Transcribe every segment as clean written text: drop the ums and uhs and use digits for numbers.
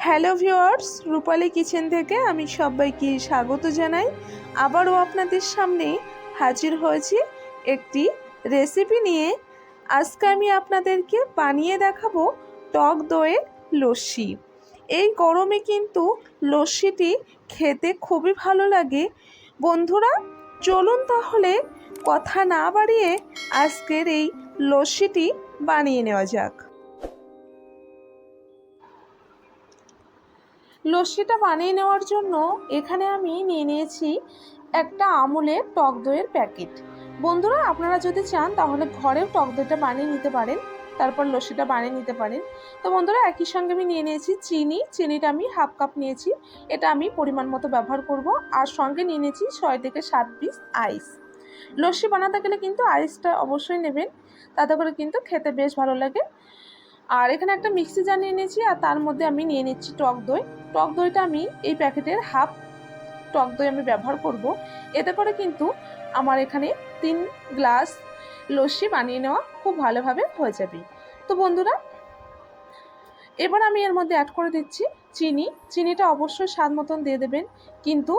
Hello viewers, রূপালী kitchen থেকে আমি সবাইকে স্বাগত জানাই। আবারও আপনাদের সামনে হাজির হয়েছি একটি রেসিপি নিয়ে। আজকে আমি আপনাদেরকে বানিয়ে দেখাবো টক দইয়ের লস্যি। এই গরমে কিন্তু লস্যিটি খেতে খুবই ভালো লাগে। বন্ধুরা, চলুন তাহলে কথা না বাড়িয়ে আজকের এই লস্যিটি বানিয়ে নেওয়া যাক। লস্যিটা বানিয়ে নেওয়ার জন্য এখানে আমি নিয়ে নিয়েছি একটা আমুলের টক দইয়ের প্যাকেট। বন্ধুরা, আপনারা যদি চান তাহলে ঘরেও টক দইটা বানিয়ে নিতে পারেন, তারপর লস্যিটা বানিয়ে নিতে পারেন। তো বন্ধুরা, একই সঙ্গে আমি নিয়ে নিয়েছি চিনিটা আমি হাফ কাপ নিয়েছি, এটা আমি পরিমাণ মতো ব্যবহার করব। আর সঙ্গে নিয়ে নিয়েছি 6 থেকে 7 পিস আইস। লস্যি বানাতে গেলে কিন্তু আইসটা অবশ্যই নেবেন, তাতে করে কিন্তু খেতে বেশ ভালো লাগে। আর এখানে একটা মিক্সি জার নিয়ে নিয়েছি, আর তার মধ্যে আমি নিয়ে নিচ্ছি টক দই। টক দইটা আমি এই প্যাকেটের হাফ টক দই আমি ব্যবহার করব। এতে করে কিন্তু আমার এখানে 3 গ্লাস লস্যি বানিয়ে নেওয়া খুব ভালোভাবে হয়ে যাবে। তো বন্ধুরা, এবার আমি এর মধ্যে অ্যাড করে দিচ্ছি চিনিটা অবশ্যই স্বাদ মতন দিয়ে দেবেন, কিন্তু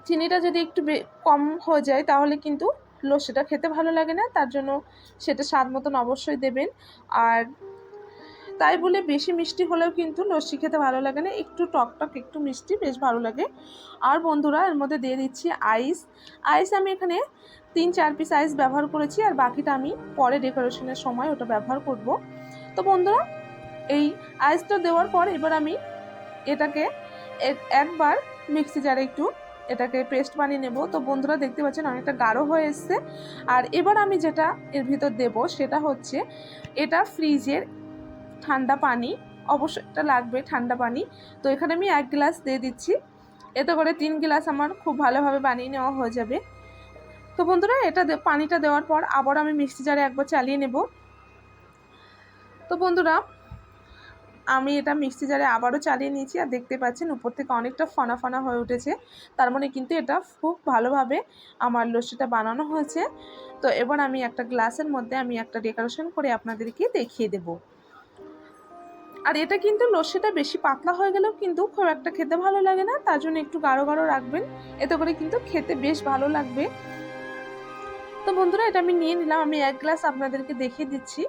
চিনিটা যদি একটু কম হয়ে যায় তাহলে কিন্তু লস্যিটা খেতে ভালো লাগে না, তার জন্য সেটা স্বাদ মতন অবশ্যই দেবেন। আর তাই বলে বেশি মিষ্টি হলেও কিন্তু লস্যি খেতে ভালো লাগে না, একটু টক একটু মিষ্টি বেশ ভালো লাগে। আর বন্ধুরা, এর মধ্যে দিয়ে দিচ্ছি আইস আমি এখানে 3-4 পিস আইস ব্যবহার করেছি, আর বাকিটা আমি পরে ডেকোরেশনের সময় ওটা ব্যবহার করব। তো বন্ধুরা, এই আইসটা দেওয়ার পর এবার আমি এটাকে একবার মিক্সি জারে একটু এটাকে পেস্ট বানিয়ে নেব। তো বন্ধুরা, দেখতে পাচ্ছেন অনেকটা গাঢ় হয়ে এসছে। আর এবার আমি যেটা এর ভিতর দেব সেটা হচ্ছে এটা ফ্রিজের ঠান্ডা পানি, অবশ্যই এটা লাগবে ঠান্ডা পানি। তো এখানে আমি 1 গ্লাস দিয়ে দিচ্ছি, এতে করে 3 গ্লাস আমার খুব ভালোভাবে বানিয়ে নেওয়া হয়ে যাবে। তো বন্ধুরা, এটা পানিটা দেওয়ার পর আবার আমি মিক্সি জারে একবার চালিয়ে নেব। তো বন্ধুরা, আমি এটা মিক্সি জারে আবারও চালিয়ে নিয়েছি, আর দেখতে পাচ্ছেন উপর থেকে অনেকটা ফনা ফনা হয়ে উঠেছে, তার মানে কিন্তু এটা খুব ভালোভাবে আমার লস্যিটা বানানো হয়েছে। তো এবার আমি একটা গ্লাসের মধ্যে আমি একটা ডেকোরেশন করে আপনাদেরকে দেখিয়ে দেব। আর এটা কিন্তু লস্যিটা বেশি পাতলা হয়ে গেলেও কিন্তু খুব একটা খেতে ভালো লাগে না, তার জন্য একটু গাঢ় গাঢ় রাখবেন, এতে করে কিন্তু খেতে বেশ ভালো লাগবে। তো বন্ধুরা, এটা আমি নিয়ে নিলাম, আমি 1 গ্লাস আপনাদেরকে দেখিয়ে দিচ্ছি।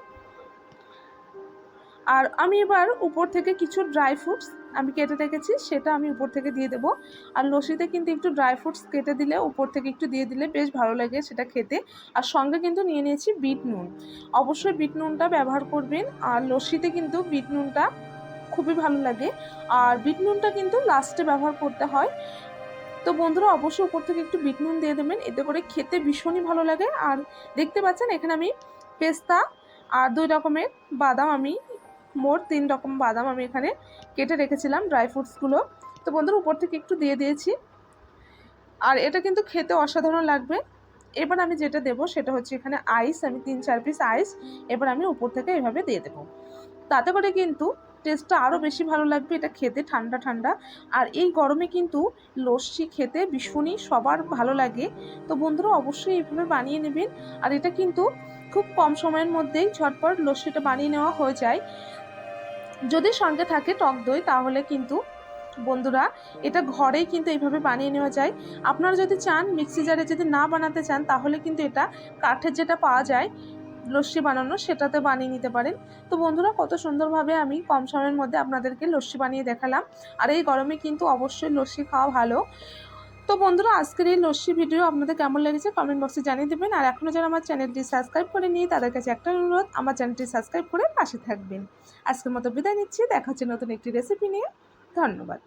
আর আমি এবার উপর থেকে কিছু ড্রাই ফ্রুটস আমি কেটে রেখেছি সেটা আমি উপর থেকে দিয়ে দেবো। আর লস্যিতে কিন্তু একটু ড্রাই ফ্রুটস কেটে দিলে উপর থেকে একটু দিয়ে দিলে বেশ ভালো লাগে সেটা খেতে। আর সঙ্গে কিন্তু নিয়ে নিয়েছি বিট নুন, অবশ্যই বিট নুনটা ব্যবহার করবেন। আর লস্যিতে কিন্তু বিট নুনটা খুবই ভালো লাগে, আর বিট নুনটা কিন্তু লাস্টে ব্যবহার করতে হয়। তো বন্ধুরা, অবশ্যই উপর থেকে একটু বিট নুন দিয়ে দেবেন, এতে করে খেতে ভীষণই ভালো লাগে। আর দেখতে পাচ্ছেন এখানে আমি পেস্তা আর 2 রকমের বাদাম, আমি মোট 3 রকম বাদাম আমি এখানে কেটে রেখেছিলাম ড্রাই ফ্রুটসগুলো। তো বন্ধুরা, উপর থেকে একটু দিয়ে দিয়েছি, আর এটা কিন্তু খেতে অসাধারণ লাগবে। এবার আমি যেটা দেবো সেটা হচ্ছে এখানে আইস, আমি 3-4 পিস আইস এবার আমি উপর থেকে এভাবে দিয়ে দেবো, তাতে করে কিন্তু টেস্টটা আরও বেশি ভালো লাগবে, এটা খেতে ঠান্ডা ঠান্ডা। আর এই গরমে কিন্তু লস্যি খেতে ভীষণই সবার ভালো লাগে। তো বন্ধুরা, অবশ্যই এইভাবে বানিয়ে নেবেন। আর এটা কিন্তু খুব কম সময়ের মধ্যেই ঝটপট লস্যিটা বানিয়ে নেওয়া হয়ে যায়। যদি সঙ্গে থাকে টক দই তাহলে কিন্তু বন্ধুরা এটা ঘরেই কিন্তু এইভাবে বানিয়ে নেওয়া যায়। আপনারা যদি চান মিক্সি জারে যদি না বানাতে চান তাহলে কিন্তু এটা কাঠের যেটা পাওয়া যায় লস্যি বানানো সেটাতে বানিয়ে নিতে পারেন। তো বন্ধুরা, কত সুন্দরভাবে আমি কম সময়ের মধ্যে আপনাদেরকে লস্যি বানিয়ে দেখালাম। আর এই গরমে কিন্তু অবশ্যই লস্যি খাওয়া ভালো। তো বন্ধুরা, আজকের এই লস্যি ভিডিও আপনাদের কেমন লেগেছে কমেন্ট বক্সে জানিয়ে দেবেন। আর এখনও যারা আমার চ্যানেলটি সাবস্ক্রাইব করে নিই তাদের কাছে একটা অনুরোধ, আমার চ্যানেলটি সাবস্ক্রাইব করে পাশে থাকবেন। আজকের মতো বিদায় নিচ্ছি, দেখা হচ্ছে নতুন একটি রেসিপি নিয়ে। ধন্যবাদ।